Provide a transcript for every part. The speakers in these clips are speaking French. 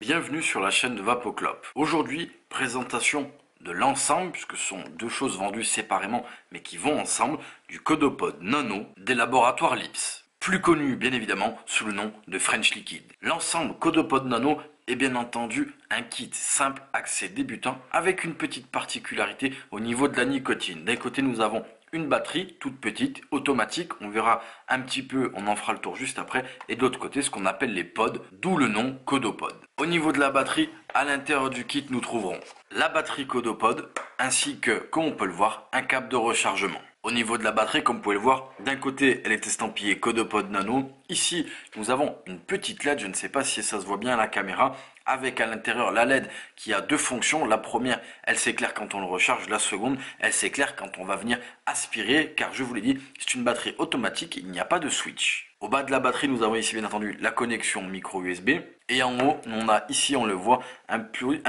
bienvenue sur la chaîne de Vapoclop. Aujourd'hui, présentation de l'ensemble, puisque ce sont deux choses vendues séparément mais qui vont ensemble, du Codopod Nano des laboratoires Lips, plus connu bien évidemment sous le nom de French Liquid. L'ensemble Codopod Nano est bien entendu un kit simple, accès débutant, avec une petite particularité au niveau de la nicotine. D'un côté, nous avons une batterie toute petite, automatique, on verra un petit peu, on en fera le tour juste après, et de l'autre côté ce qu'on appelle les pods, d'où le nom Codopod. Au niveau de la batterie, à l'intérieur du kit nous trouverons la batterie Codopod, ainsi que, comme on peut le voir, un câble de rechargement. Au niveau de la batterie, comme vous pouvez le voir, d'un côté elle est estampillée Codopod Nano, ici nous avons une petite LED, je ne sais pas si ça se voit bien à la caméra, avec à l'intérieur la LED qui a deux fonctions. La première, elle s'éclaire quand on le recharge. La seconde, elle s'éclaire quand on va venir aspirer, car je vous l'ai dit, c'est une batterie automatique, il n'y a pas de switch. Au bas de la batterie, nous avons ici bien entendu la connexion micro USB. Et en haut, on a ici, on le voit, un plus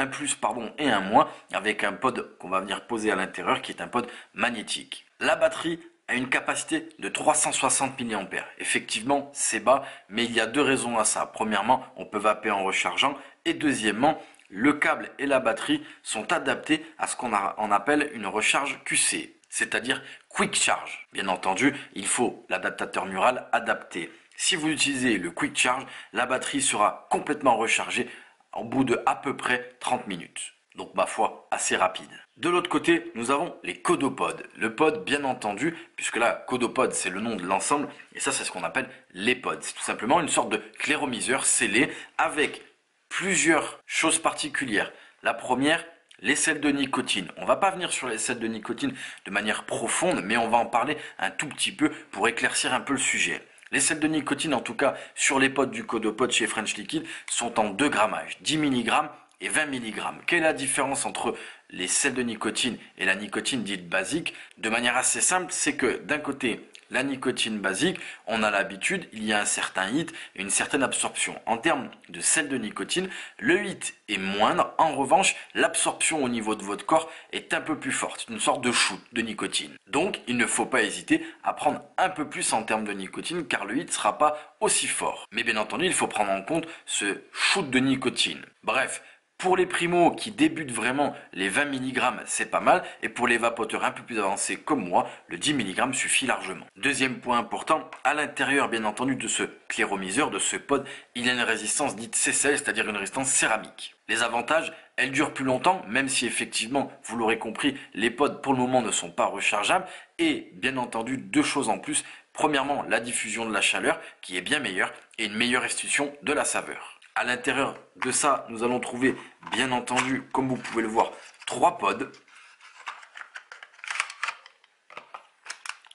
et un moins, avec un pod qu'on va venir poser à l'intérieur, qui est un pod magnétique. La batterie a une capacité de 360 mAh. Effectivement, c'est bas, mais il y a deux raisons à ça. Premièrement, on peut vaper en rechargeant, et deuxièmement, le câble et la batterie sont adaptés à ce qu'on appelle une recharge QC, c'est-à-dire Quick Charge. Bien entendu, il faut l'adaptateur mural adapté. Si vous utilisez le Quick Charge, la batterie sera complètement rechargée au bout de à peu près 30 minutes. Donc ma foi, assez rapide. De l'autre côté, nous avons les Codopods. Le pod, bien entendu, puisque là, Codopod, c'est le nom de l'ensemble, et ça, c'est ce qu'on appelle les pods. C'est tout simplement une sorte de clairomiseur scellé avec plusieurs choses particulières. La première, les sels de nicotine. On va pas venir sur les sels de nicotine de manière profonde, mais on va en parler un tout petit peu pour éclaircir un peu le sujet. Les sels de nicotine, en tout cas, sur les pods du Codopod chez French Liquid, sont en 2 grammages, 10 mg et 20 mg. Quelle est la différence entre les sels de nicotine et la nicotine dite basique? De manière assez simple, c'est que d'un côté, la nicotine basique, on a l'habitude, il y a un certain hit et une certaine absorption. En termes de sel de nicotine, le hit est moindre. En revanche, l'absorption au niveau de votre corps est un peu plus forte, une sorte de shoot de nicotine. Donc, il ne faut pas hésiter à prendre un peu plus en termes de nicotine, car le hit ne sera pas aussi fort. Mais bien entendu, il faut prendre en compte ce shoot de nicotine. Bref, pour les primos qui débutent vraiment, les 20 mg c'est pas mal, et pour les vapoteurs un peu plus avancés comme moi, le 10 mg suffit largement. Deuxième point important, à l'intérieur bien entendu de ce clairomiseur, de ce pod, il y a une résistance dite CCL, c'est-à-dire une résistance céramique. Les avantages, elles durent plus longtemps, même si effectivement, vous l'aurez compris, les pods pour le moment ne sont pas rechargeables, et bien entendu deux choses en plus. Premièrement, la diffusion de la chaleur qui est bien meilleure, et une meilleure restitution de la saveur. À l'intérieur de ça, nous allons trouver, bien entendu, comme vous pouvez le voir, 3 pods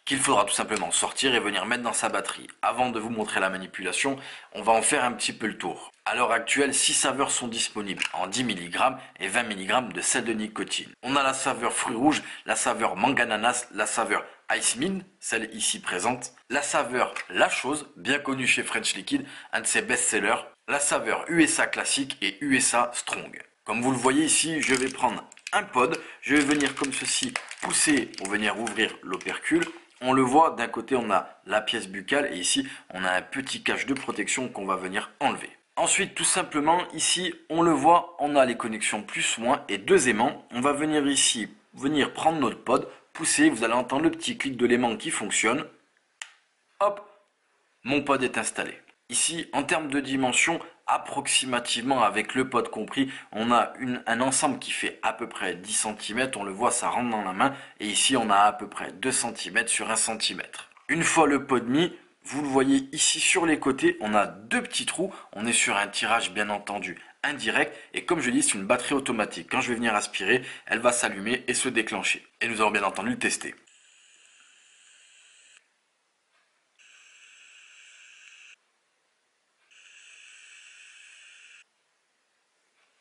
qu'il faudra tout simplement sortir et venir mettre dans sa batterie. Avant de vous montrer la manipulation, on va en faire un petit peu le tour. À l'heure actuelle, 6 saveurs sont disponibles en 10 mg et 20 mg de sel de nicotine. On a la saveur fruits rouges, la saveur mangue ananas, la saveur Ice Mint, celle ici présente, la saveur La Chose, bien connue chez French Liquid, un de ses best-sellers, la saveur USA classique et USA Strong. Comme vous le voyez ici, je vais prendre un pod, je vais venir comme ceci pousser pour venir ouvrir l'opercule. On le voit, d'un côté on a la pièce buccale et ici on a un petit cache de protection qu'on va venir enlever. Ensuite, tout simplement, ici on le voit, on a les connexions plus moins et deux aimants. On va venir ici, prendre notre pod, pousser, vous allez entendre le petit clic de l'aimant qui fonctionne. Hop, mon pod est installé. Ici, en termes de dimension, approximativement avec le pod compris, on a un ensemble qui fait à peu près 10 cm, on le voit, ça rentre dans la main, et ici on a à peu près 2 cm sur 1 cm. Une fois le pod mis, vous le voyez ici sur les côtés, on a deux petits trous, on est sur un tirage bien entendu indirect, et comme je dis, c'est une batterie automatique. Quand je vais venir aspirer, elle va s'allumer et se déclencher. Et nous allons bien entendu le tester.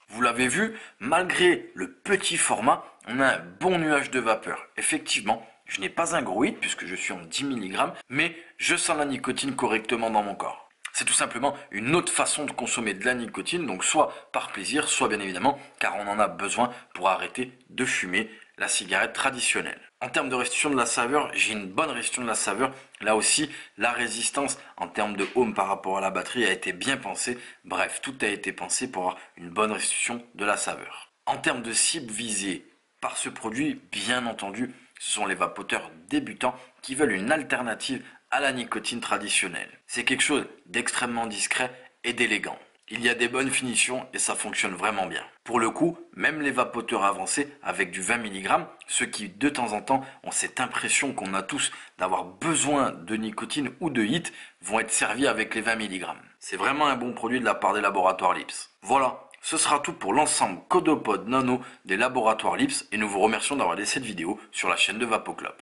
Vous l'avez vu, malgré le petit format, on a un bon nuage de vapeur. Effectivement, je n'ai pas un gros hit puisque je suis en 10 mg, mais je sens la nicotine correctement dans mon corps. C'est tout simplement une autre façon de consommer de la nicotine, donc soit par plaisir, soit bien évidemment car on en a besoin pour arrêter de fumer la cigarette traditionnelle. En termes de restitution de la saveur, j'ai une bonne restitution de la saveur. Là aussi, la résistance en termes de ohm par rapport à la batterie a été bien pensée. Bref, tout a été pensé pour avoir une bonne restitution de la saveur. En termes de cible visée par ce produit, bien entendu, ce sont les vapoteurs débutants qui veulent une alternative à la nicotine traditionnelle. C'est quelque chose d'extrêmement discret et d'élégant. Il y a des bonnes finitions et ça fonctionne vraiment bien. Pour le coup, même les vapoteurs avancés avec du 20 mg, ceux qui de temps en temps ont cette impression qu'on a tous d'avoir besoin de nicotine ou de HIIT, vont être servis avec les 20 mg. C'est vraiment un bon produit de la part des laboratoires Lips. Voilà, ce sera tout pour l'ensemble Codopod Nano des laboratoires Lips et nous vous remercions d'avoir laissé cette vidéo sur la chaîne de VapoClub.